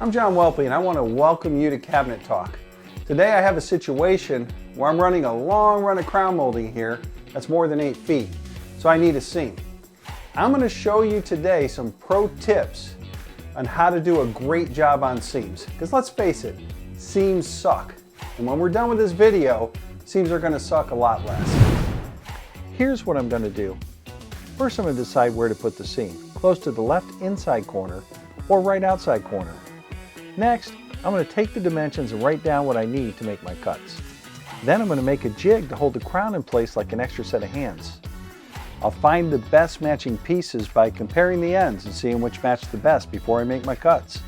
I'm John Welpe and I want to welcome you to Cabinet Talk. Today I have a situation where I'm running a long run of crown molding here that's more than 8 feet, so I need a seam. I'm going to show you today some pro tips on how to do a great job on seams, because let's face it, seams suck. And when we're done with this video, seams are going to suck a lot less. Here's what I'm going to do. First, I'm going to decide where to put the seam, close to the left inside corner or right outside corner. Next, I'm going to take the dimensions and write down what I need to make my cuts. Then I'm going to make a jig to hold the crown in place like an extra set of hands. I'll find the best matching pieces by comparing the ends and seeing which match the best before I make my cuts.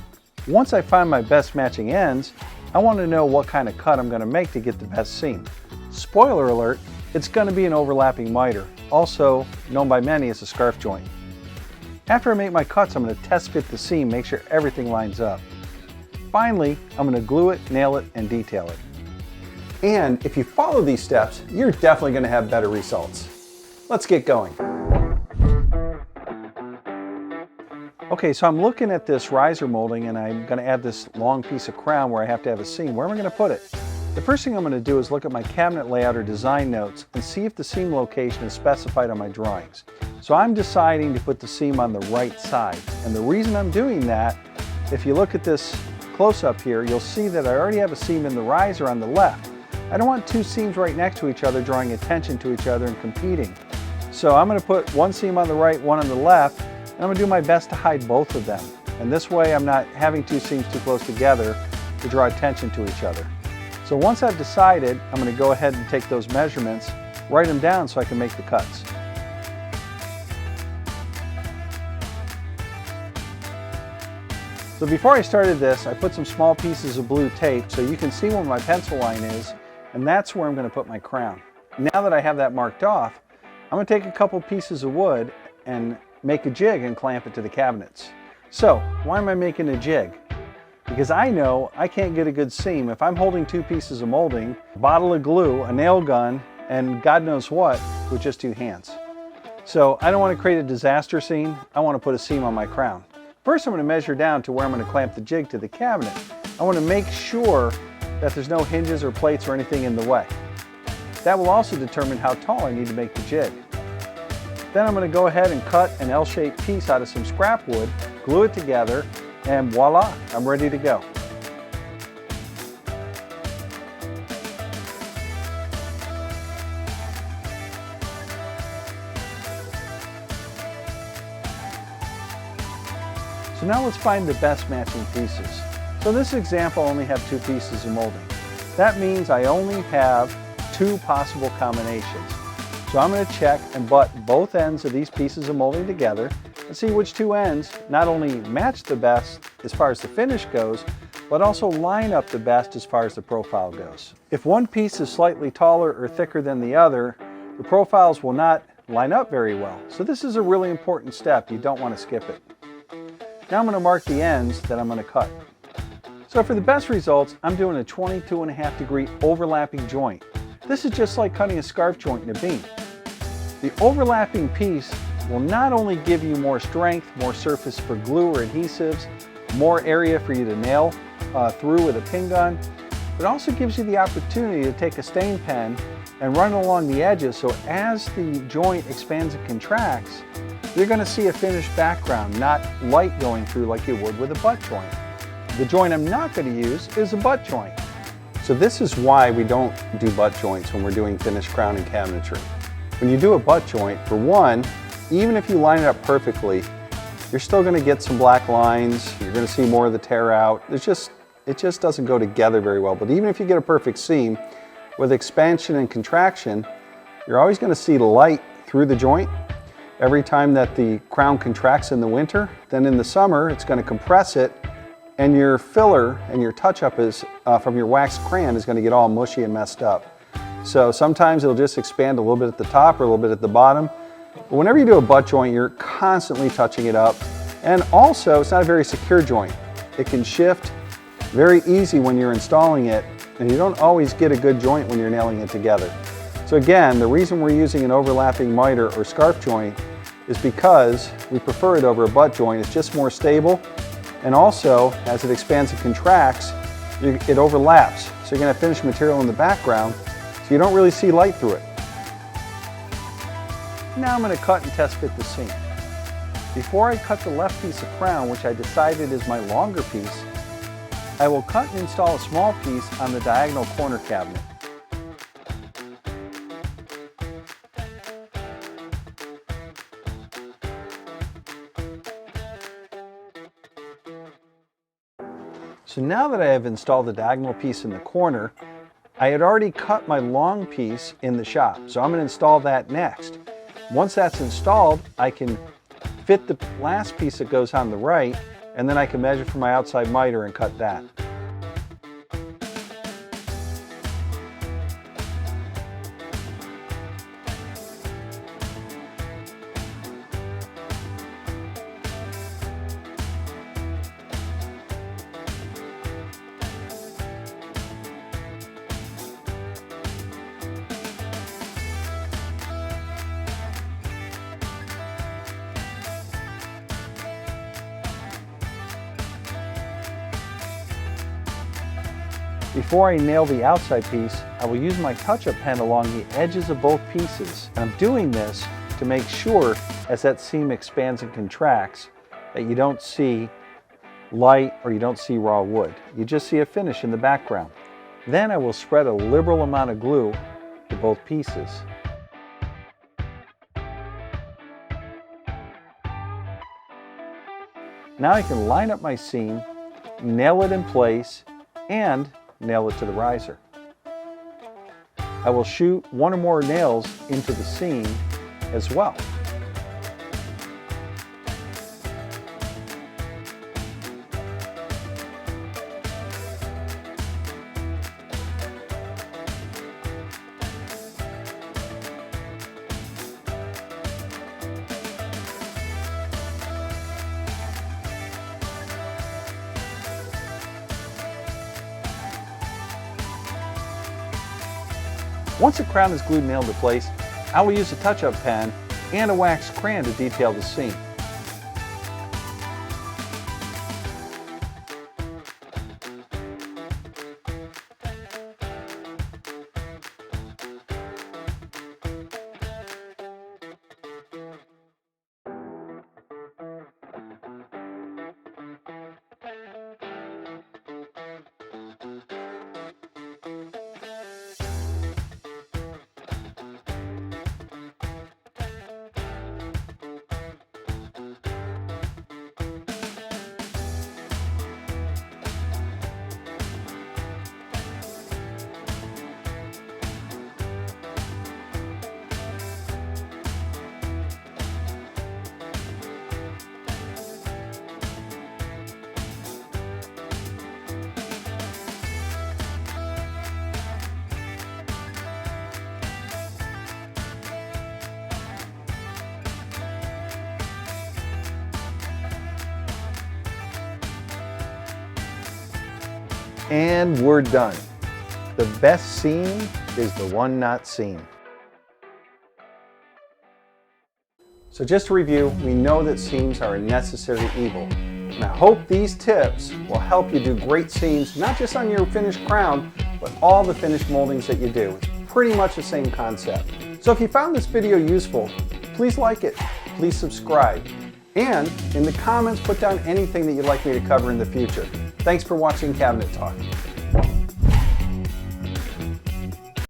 Once I find my best matching ends, I want to know what kind of cut I'm going to make to get the best seam. Spoiler alert, it's going to be an overlapping miter, also known by many as a scarf joint. After I make my cuts, I'm going to test fit the seam, make sure everything lines up. Finally, I'm going to glue it, nail it, and detail it. And if you follow these steps, you're definitely going to have better results. Let's get going. Okay, so I'm looking at this riser molding and I'm going to add this long piece of crown where I have to have a seam. Where am I going to put it? The first thing I'm going to do is look at my cabinet layout or design notes and see if the seam location is specified on my drawings. So I'm deciding to put the seam on the right side. And the reason I'm doing that, if you look at this close up here, you'll see that I already have a seam in the riser on the left. I don't want two seams right next to each other drawing attention to each other and competing. So I'm going to put one seam on the right, one on the left, and I'm going to do my best to hide both of them. And this way I'm not having two seams too close together to draw attention to each other. So once I've decided, I'm going to go ahead and take those measurements, write them down so I can make the cuts. So before I started this, I put some small pieces of blue tape so you can see where my pencil line is, and that's where I'm going to put my crown. Now that I have that marked off, I'm going to take a couple pieces of wood and make a jig and clamp it to the cabinets. So why am I making a jig? Because I know I can't get a good seam if I'm holding two pieces of molding, a bottle of glue, a nail gun, and God knows what with just two hands. So I don't want to create a disaster scene. I want to put a seam on my crown. First, I'm going to measure down to where I'm going to clamp the jig to the cabinet. I want to make sure that there's no hinges or plates or anything in the way. That will also determine how tall I need to make the jig. Then I'm going to go ahead and cut an L-shaped piece out of some scrap wood, glue it together, and voila, I'm ready to go. So now let's find the best matching pieces. So this example, I only have two pieces of molding. That means I only have two possible combinations. So I'm going to check and butt both ends of these pieces of molding together and see which two ends not only match the best as far as the finish goes, but also line up the best as far as the profile goes. If one piece is slightly taller or thicker than the other, the profiles will not line up very well. So this is a really important step. You don't want to skip it. Now I'm going to mark the ends that I'm going to cut. So for the best results, I'm doing a 22.5 degree overlapping joint. This is just like cutting a scarf joint in a beam. The overlapping piece will not only give you more strength, more surface for glue or adhesives, more area for you to nail through with a pin gun, but also gives you the opportunity to take a stain pen and run along the edges, so as the joint expands and contracts, you're going to see a finished background, not light going through like you would with a butt joint. The joint I'm not going to use is a butt joint. So this is why we don't do butt joints when we're doing finished crown and cabinetry. When you do a butt joint, for one, even if you line it up perfectly, you're still going to get some black lines, you're going to see more of the tear out. It just doesn't go together very well. But even if you get a perfect seam, with expansion and contraction, you're always going to see light through the joint. Every time that the crown contracts in the winter, then in the summer it's going to compress it, and your filler and your touch-up is from your wax crayon is going to get all mushy and messed up. So sometimes it'll just expand a little bit at the top or a little bit at the bottom. But whenever you do a butt joint, you're constantly touching it up. And also, it's not a very secure joint. It can shift very easy when you're installing it, and you don't always get a good joint when you're nailing it together. So again, the reason we're using an overlapping miter or scarf joint is because we prefer it over a butt joint. It's just more stable, And also, as it expands and contracts, it overlaps. So you're going to finish material in the background, so you don't really see light through it. Now I'm going to cut and test fit the seam. Before I cut the left piece of crown, which I decided is my longer piece, I will cut and install a small piece on the diagonal corner cabinet. So now that I have installed the diagonal piece in the corner, I had already cut my long piece in the shop, so I'm going to install that next. Once that's installed, I can fit the last piece that goes on the right, and then I can measure for my outside miter and cut that. Before I nail the outside piece, I will use my touch-up pen along the edges of both pieces. And I'm doing this to make sure, as that seam expands and contracts, that you don't see light or you don't see raw wood. You just see a finish in the background. Then I will spread a liberal amount of glue to both pieces. Now I can line up my seam, nail it in place, and nail it to the riser. I will shoot one or more nails into the seam as well. Once the crown is glued and nailed to place, I will use a touch-up pen and a wax crayon to detail the seam. And we're done. The best seam is the one not seen. So just to review, we know that seams are a necessary evil. And I hope these tips will help you do great seams, not just on your finished crown, but all the finished moldings that you do. It's pretty much the same concept. So if you found this video useful, please like it, please subscribe, and in the comments put down anything that you'd like me to cover in the future. Thanks for watching Cabinet Talk.